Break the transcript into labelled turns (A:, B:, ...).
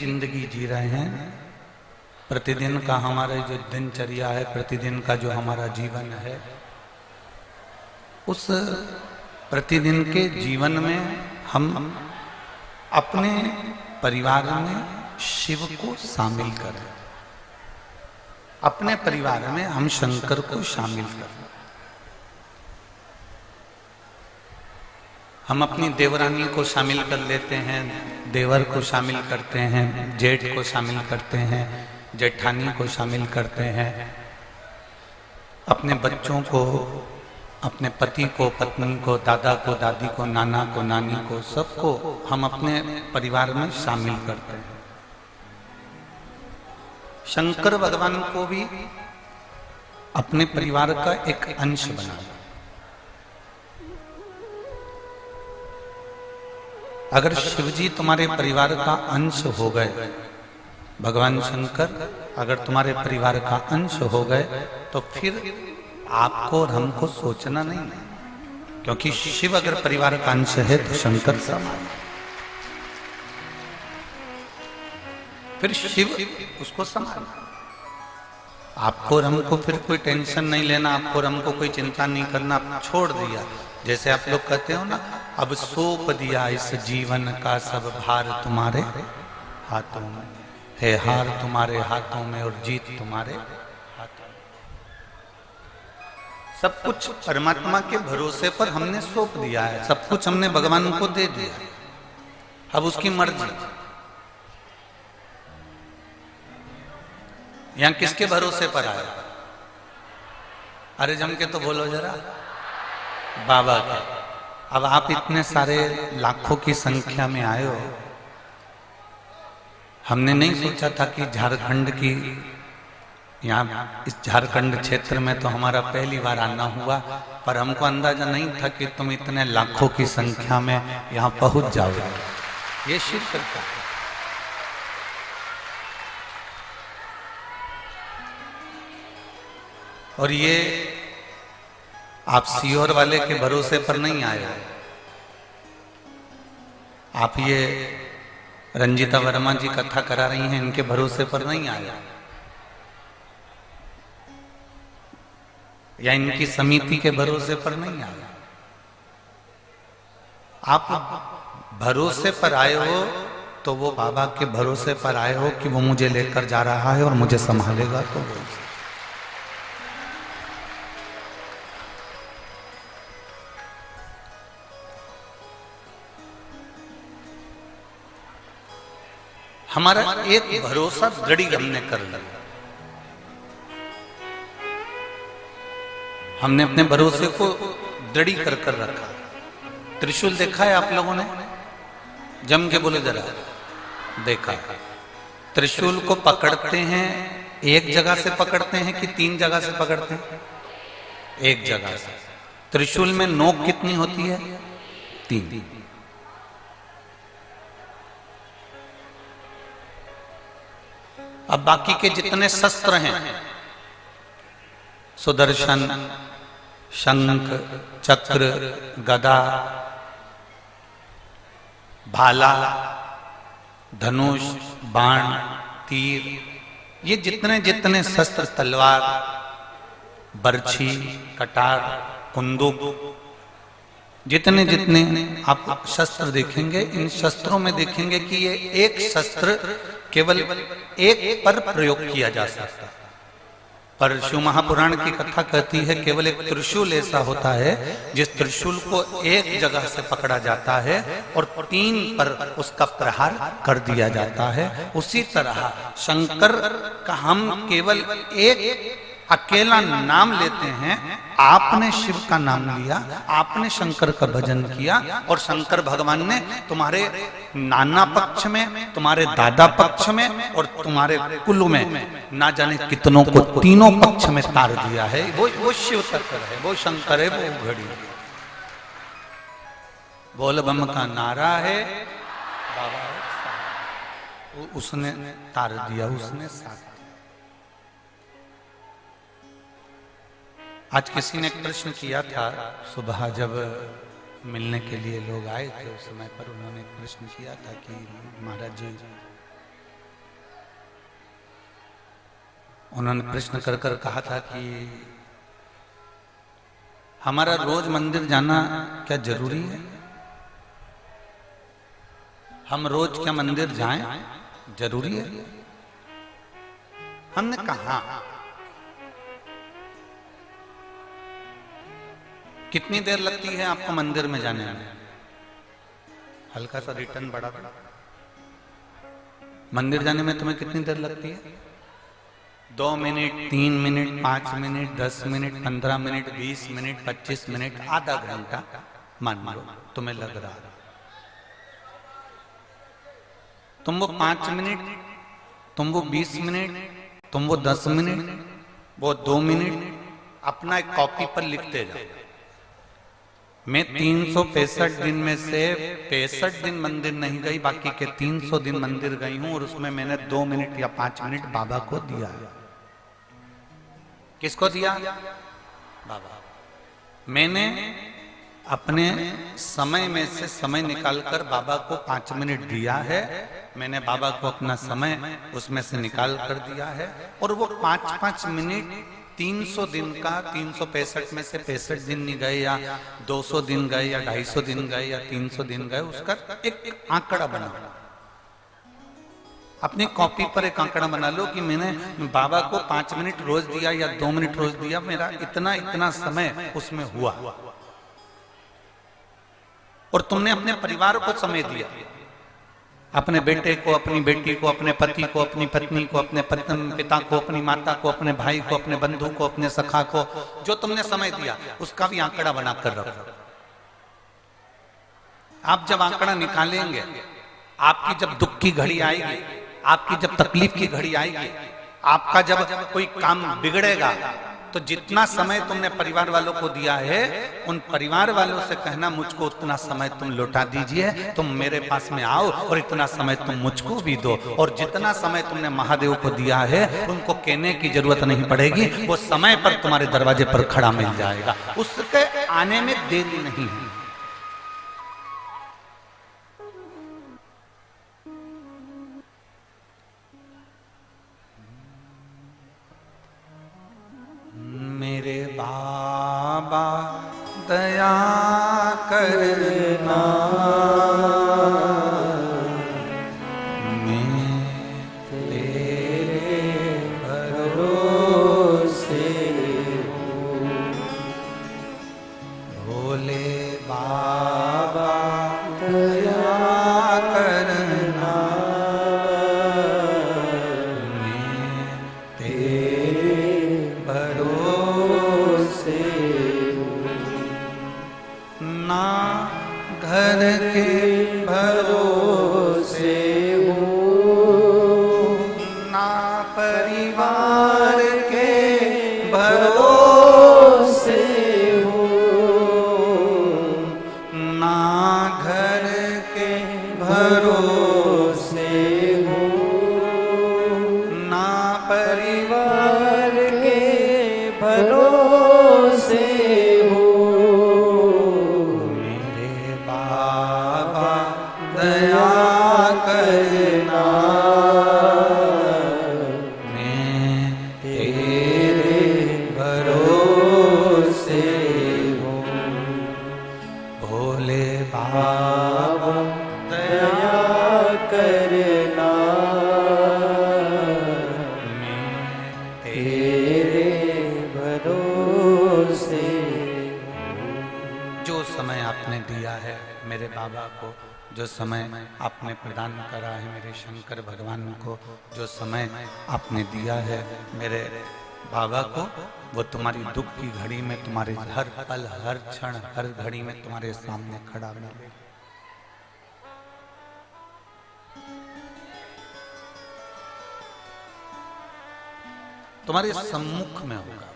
A: जिंदगी जी रहे हैं। प्रतिदिन का हमारा जो दिनचर्या है, प्रतिदिन का जो हमारा जीवन है, उस प्रतिदिन के जीवन में हम अपने परिवार में शिव को शामिल करें। अपने परिवार में हम शंकर को शामिल करें। हम अपनी देवरानी को शामिल कर लेते हैं, देवर को शामिल करते हैं, जेठ को शामिल करते हैं, जेठानी को शामिल करते हैं, अपने बच्चों को, अपने पति को, पत्नी को, दादा को, दादी को, नाना को, नानी को, सबको हम अपने परिवार में शामिल करते हैं। शंकर भगवान को भी अपने परिवार का एक अंश बना। अगर शिवजी तुम्हारे परिवार का अंश हो गए, भगवान शंकर अगर तुम्हारे परिवार का अंश हो गए, तो फिर आपको और हमको सोचना नहीं है, क्योंकि शिव अगर परिवार का अंश है तो शंकर समान। फिर शिव उसको संभाल। आपको और हमको फिर कोई टेंशन नहीं लेना, आपको और हमको कोई चिंता नहीं करना, छोड़ दिया। जैसे आप लोग कहते हो ना, अब सौंप दिया इस जीवन का सब भार तुम्हारे हाथों में है, हार तुम्हारे हाथों में और जीत तुम्हारे हाथों में। सब कुछ परमात्मा के भरोसे पर हमने सौंप दिया है, सब कुछ हमने भगवान को दे दिया। अब उसकी मर्जी। यहां किसके भरोसे पर आए? अरे जम के तो बोलो जरा, बाबा का। अब आप इतने सारे लाखों की संख्या में आए हो। हमने नहीं सोचा था कि झारखंड की, यहाँ इस झारखंड क्षेत्र में तो हमारा पहली बार आना हुआ, पर हमको अंदाजा नहीं था कि तुम इतने लाखों की संख्या में यहाँ पहुंच जाओगे। ये शिव करता है। और ये आप सीहोर वाले के भरोसे पर नहीं आए, आप ये रंजीता वर्मा जी कथा करा रही हैं, इनके भरोसे पर नहीं आए, या इनकी समिति के भरोसे पर नहीं आए। आप भरोसे पर आए हो तो वो बाबा के भरोसे पर आए हो कि वो मुझे लेकर जा रहा है और मुझे संभालेगा। तो हमारा एक भरोसा दृढ़ हमने कर लिया। हमने अपने भरोसे को दृढ़ कर कर रखा। त्रिशूल देखा है आप लोगों ने? जम के बोले जरा, देखा। त्रिशूल को पकड़ते हैं, एक जगह से पकड़ते हैं कि 3 जगह से पकड़ते हैं? एक जगह से। त्रिशूल में नोक कितनी होती है? 3। अब बाकी के जितने शस्त्र हैं, सुदर्शन, शंख, चक्र, गदा, भाला, धनुष, बाण, तीर, ये जितने जितने शस्त्र, तलवार, बर्छी, कटार, कुंदूक, जितने जितने आप शस्त्र देखेंगे, इन शस्त्रों में देखेंगे कि ये एक शस्त्र केवल एक पर प्रयोग किया जा सकता है। पर शिव महापुराण की कथा कहती है केवल एक त्रिशूल ऐसा होता है जिस त्रिशूल को एक जगह से पकड़ा जाता है और 3 पर उसका प्रहार कर दिया जाता है। उसी तरह शंकर का हम केवल एक अकेला नाम लेते हैं। आपने शिव का नाम लिया, आपने शंकर का भजन किया, और शंकर भगवान ने तुम्हारे नाना पक्ष में, तुम्हारे दादा पक्ष में और तुम्हारे कुल में ना जाने कितनों को तीनों पक्ष में तार दिया है। वो शिव तत्व है, वो शंकर है, वो घड़ी है। बोल बम का नारा है, बाबा उसने तार दिया, उसने साथ। आज किसी ने प्रश्न किया था सुबह, जब मिलने के लिए लोग आए थे, उस समय पर उन्होंने प्रश्न किया था कि महाराज जी उन्होंने प्रश्न कर कर कहा था कि हमारा रोज मंदिर जाना क्या जरूरी है? हम रोज क्या मंदिर जाएं? जरूरी है? हमने कहा कितनी देर लगती है आपको मंदिर में जाने में? हल्का सा रिटर्न बढ़ा था। मंदिर जाने में तुम्हें कितनी देर लगती है? 2 minute, 3 minute, 5 minute, 10 minute, 15 minute, 20 minute, 25 minute, आधा घंटा मान लो तुम्हें लग रहा है। तुम वो 5 मिनट, तुम वो 20 मिनट, तुम वो 10 मिनट, वो 2 मिनट अपना एक कॉपी पर लिखते जाओ। मैं 365 दिन में से 65 दिन मंदिर नहीं गई, बाकी के 300 दिन मंदिर गई हूं और उसमें मैंने 2 मिनट या 5 मिनट बाबा को दिया है। किसको दिया? बाबा। मैंने अपने समय में से समय निकालकर बाबा को 5 मिनट दिया है। मैंने बाबा को अपना समय उसमें से निकाल कर दिया है और वो 5-5 मिनट 300 दिन का, 365 में से 65 दिन नहीं गए या 200 दिन गए या 250 दिन गए या 300 दिन गए, उसका एक आंकड़ा बनाओ। अपनी कॉपी पर एक आंकड़ा बना लो कि मैंने बाबा को 5 मिनट रोज दिया या 2 मिनट रोज दिया, मेरा इतना इतना समय उसमें हुआ। और तुमने अपने परिवार को समय दिया, अपने बेटे को, अपनी बेटी को, अपने पति को, अपनी पत्नी को, अपने पिता को, अपनी माता को, अपने भाई को, अपने बंधु को, अपने सखा को, जो तुमने समय दिया उसका भी आंकड़ा बनाकर रखो। आप जब आंकड़ा निकालेंगे, आपकी जब दुख की घड़ी आएगी, आपकी जब तकलीफ की घड़ी आएगी, आपका जब कोई काम बिगड़ेगा, तो जितना समय तुमने परिवार वालों को दिया है, उन परिवार वालों से कहना मुझको उतना समय तुम लौटा दीजिए, तुम मेरे पास में आओ और इतना समय तुम मुझको भी दो। और जितना समय तुमने महादेव को दिया है उनको कहने की जरूरत नहीं पड़ेगी, वो समय पर तुम्हारे दरवाजे पर खड़ा मिल जाएगा, उसके आने में देरी नहीं है। मेरे बाबा दया करना, मैं तेरे भरोसे हूँ। भोले बाबा दया करना, मैं तेरे भरोसे ना घर के भरोसे हूँ, ना परिवार के भरोसे हूँ, ना घर के भरोसे हूँ, ना परिवार के भरोसे दया करना, मैं तेरे भरोसे हूँ। भोले बाबा दया करना, मैं तेरे भरोसे हूँ। जो समय आपने दिया है मेरे बाबा को, जो समय आपने प्रदान करा है मेरे शंकर भगवान को, जो समय आपने दिया है मेरे बाबा को, वो तुम्हारी दुख की घड़ी में, तुम्हारे हर पल, हर क्षण, हर घड़ी में तुम्हारे सामने खड़ा मिले। तुम्हारे सम्मुख में होगा।